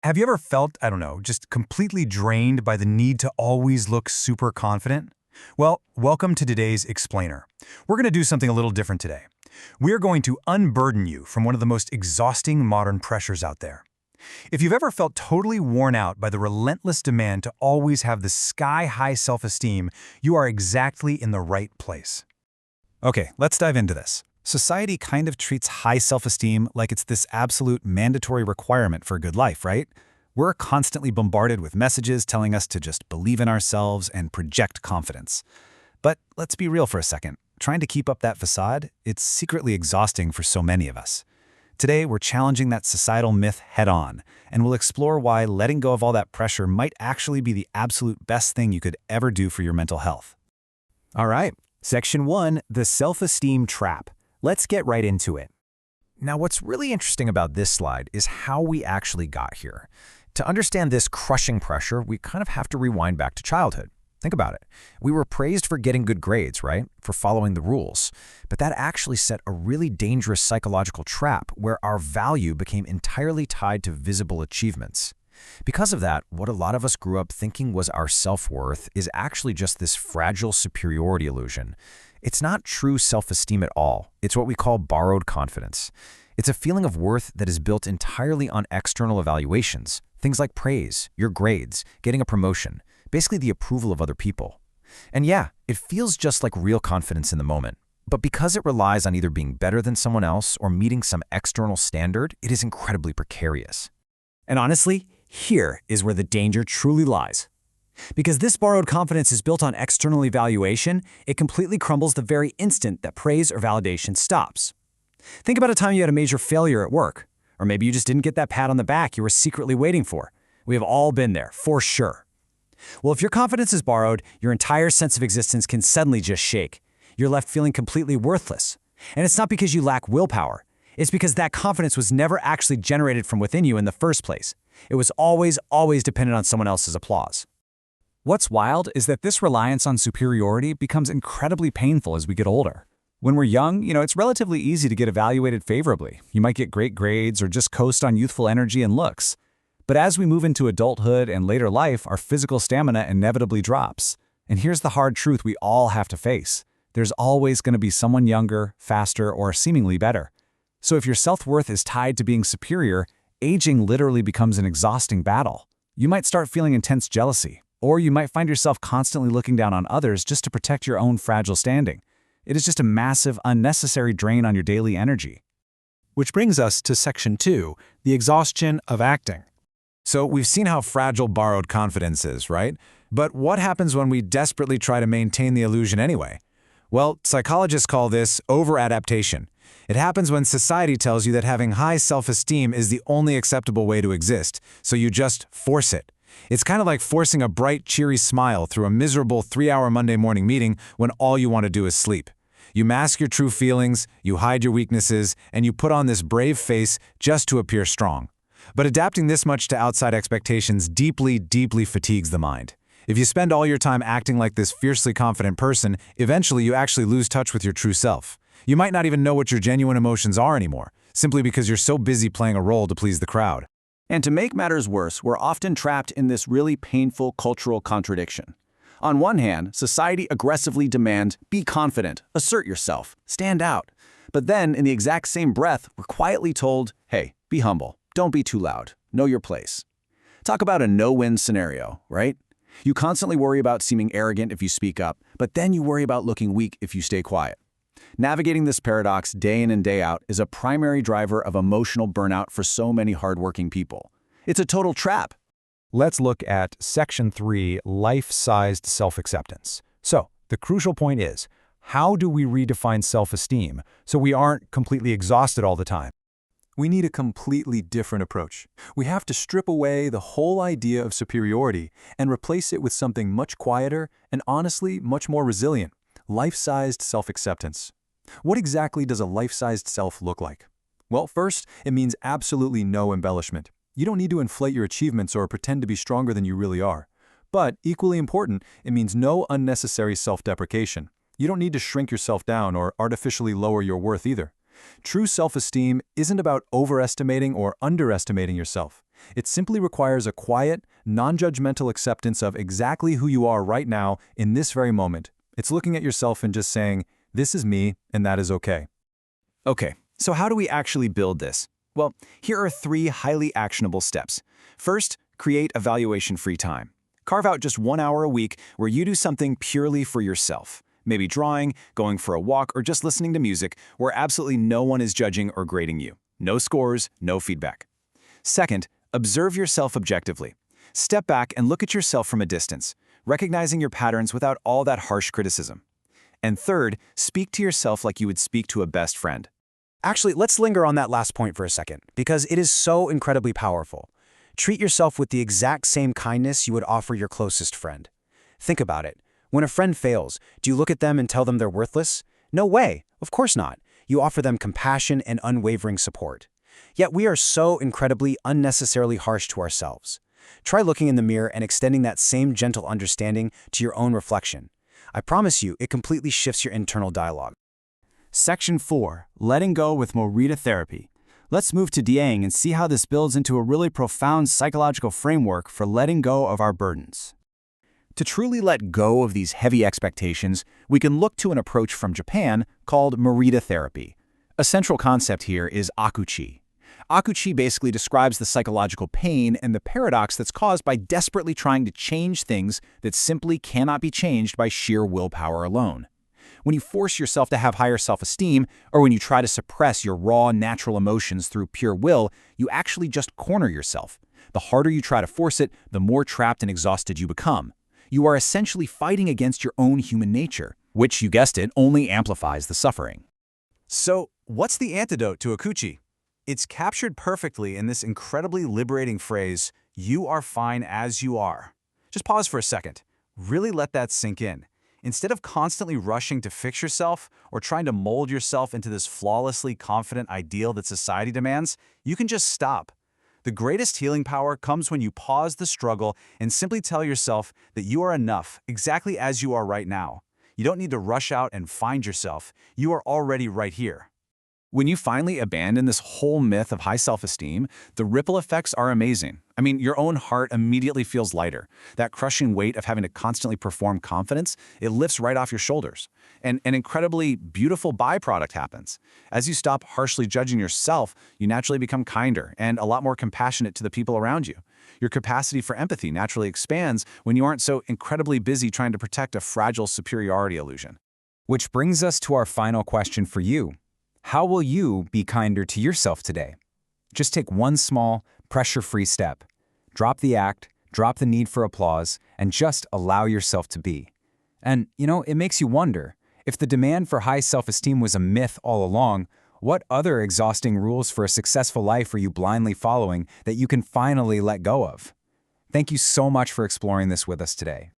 Have you ever felt, I don't know, just completely drained by the need to always look super confident? Well, welcome to today's Explainer. We're going to do something a little different today. We're going to unburden you from one of the most exhausting modern pressures out there. If you've ever felt totally worn out by the relentless demand to always have the sky-high self-esteem, you are exactly in the right place. Okay, let's dive into this. Society kind of treats high self-esteem like it's this absolute mandatory requirement for a good life, right? We're constantly bombarded with messages telling us to just believe in ourselves and project confidence. But let's be real for a second. Trying to keep up that facade, it's secretly exhausting for so many of us. Today, we're challenging that societal myth head-on, and we'll explore why letting go of all that pressure might actually be the absolute best thing you could ever do for your mental health. All right, Section 1, the self-esteem trap. Let's get right into it. Now, what's really interesting about this slide is how we actually got here. To understand this crushing pressure, we kind of have to rewind back to childhood. Think about it. We were praised for getting good grades, right? For following the rules. But that actually set a really dangerous psychological trap where our value became entirely tied to visible achievements. Because of that, what a lot of us grew up thinking was our self-worth is actually just this fragile superiority illusion. It's not true self-esteem at all. It's what we call borrowed confidence. It's a feeling of worth that is built entirely on external evaluations, things like praise, your grades, getting a promotion, basically the approval of other people. And yeah, it feels just like real confidence in the moment. But because it relies on either being better than someone else or meeting some external standard, it is incredibly precarious. And honestly, here is where the danger truly lies. Because this borrowed confidence is built on external evaluation, it completely crumbles the very instant that praise or validation stops. Think about a time you had a major failure at work, or maybe you just didn't get that pat on the back you were secretly waiting for. We have all been there, for sure. Well, if your confidence is borrowed, your entire sense of existence can suddenly just shake. You're left feeling completely worthless. And it's not because you lack willpower. It's because that confidence was never actually generated from within you in the first place. It was always dependent on someone else's applause. What's wild is that this reliance on superiority becomes incredibly painful as we get older. When we're young, it's relatively easy to get evaluated favorably. You might get great grades or just coast on youthful energy and looks. But as we move into adulthood and later life, our physical stamina inevitably drops. And here's the hard truth we all have to face. There's always going to be someone younger, faster, or seemingly better. So if your self-worth is tied to being superior, aging literally becomes an exhausting battle. You might start feeling intense jealousy, or you might find yourself constantly looking down on others just to protect your own fragile standing. It is just a massive, unnecessary drain on your daily energy. Which brings us to Section 2, the exhaustion of acting. So we've seen how fragile borrowed confidence is, right? But what happens when we desperately try to maintain the illusion anyway? Well, psychologists call this over-adaptation. It happens when society tells you that having high self-esteem is the only acceptable way to exist, so you just force it. It's kind of like forcing a bright, cheery smile through a miserable 3-hour Monday morning meeting when all you want to do is sleep. You mask your true feelings, you hide your weaknesses, and you put on this brave face just to appear strong. But adapting this much to outside expectations deeply fatigues the mind. If you spend all your time acting like this fiercely confident person, eventually you actually lose touch with your true self. You might not even know what your genuine emotions are anymore, simply because you're so busy playing a role to please the crowd. And to make matters worse, we're often trapped in this really painful cultural contradiction. On one hand, society aggressively demands, be confident, assert yourself, stand out. But then, in the exact same breath, we're quietly told, hey, be humble, don't be too loud, know your place. Talk about a no-win scenario, right? You constantly worry about seeming arrogant if you speak up, but then you worry about looking weak if you stay quiet. Navigating this paradox day in and day out is a primary driver of emotional burnout for so many hardworking people. It's a total trap. Let's look at Section 3, life-sized self-acceptance. So, the crucial point is, how do we redefine self-esteem so we aren't completely exhausted all the time? We need a completely different approach. We have to strip away the whole idea of superiority and replace it with something much quieter and honestly much more resilient, life-sized self-acceptance. What exactly does a life-sized self look like? Well, first, it means absolutely no embellishment. You don't need to inflate your achievements or pretend to be stronger than you really are. But, equally important, it means no unnecessary self-deprecation. You don't need to shrink yourself down or artificially lower your worth either. True self-esteem isn't about overestimating or underestimating yourself. It simply requires a quiet, non-judgmental acceptance of exactly who you are right now in this very moment. It's looking at yourself and just saying, this is me, and that is okay. Okay, so how do we actually build this? Well, here are 3 highly actionable steps. First, create evaluation-free time. Carve out just 1 hour a week where you do something purely for yourself. Maybe drawing, going for a walk, or just listening to music where absolutely no one is judging or grading you. No scores, no feedback. Second, observe yourself objectively. Step back and look at yourself from a distance, recognizing your patterns without all that harsh criticism. And third, speak to yourself like you would speak to a best friend. Actually, let's linger on that last point for a second, because it is so incredibly powerful. Treat yourself with the exact same kindness you would offer your closest friend. Think about it. When a friend fails, do you look at them and tell them they're worthless? No way. Of course not. You offer them compassion and unwavering support. Yet we are so incredibly unnecessarily harsh to ourselves. Try looking in the mirror and extending that same gentle understanding to your own reflection. I promise you, it completely shifts your internal dialogue. Section 4, Letting Go with Morita Therapy. Let's move to DAing and see how this builds into a really profound psychological framework for letting go of our burdens. To truly let go of these heavy expectations, we can look to an approach from Japan called Morita Therapy. A central concept here is akuchi. Akuchi basically describes the psychological pain and the paradox that's caused by desperately trying to change things that simply cannot be changed by sheer willpower alone. When you force yourself to have higher self-esteem, or when you try to suppress your raw, natural emotions through pure will, you actually just corner yourself. The harder you try to force it, the more trapped and exhausted you become. You are essentially fighting against your own human nature, which, you guessed it, only amplifies the suffering. So, what's the antidote to akuchi? It's captured perfectly in this incredibly liberating phrase, "You are fine as you are." Just pause for a second. Really let that sink in. Instead of constantly rushing to fix yourself or trying to mold yourself into this flawlessly confident ideal that society demands, you can just stop. The greatest healing power comes when you pause the struggle and simply tell yourself that you are enough exactly as you are right now. You don't need to rush out and find yourself. You are already right here. When you finally abandon this whole myth of high self-esteem, the ripple effects are amazing. I mean, your own heart immediately feels lighter. That crushing weight of having to constantly perform confidence, it lifts right off your shoulders. And an incredibly beautiful byproduct happens. As you stop harshly judging yourself, you naturally become kinder and a lot more compassionate to the people around you. Your capacity for empathy naturally expands when you aren't so incredibly busy trying to protect a fragile superiority illusion. Which brings us to our final question for you. How will you be kinder to yourself today? Just take one small, pressure-free step. Drop the act, drop the need for applause, and just allow yourself to be. And, it makes you wonder, if the demand for high self-esteem was a myth all along, what other exhausting rules for a successful life are you blindly following that you can finally let go of? Thank you so much for exploring this with us today.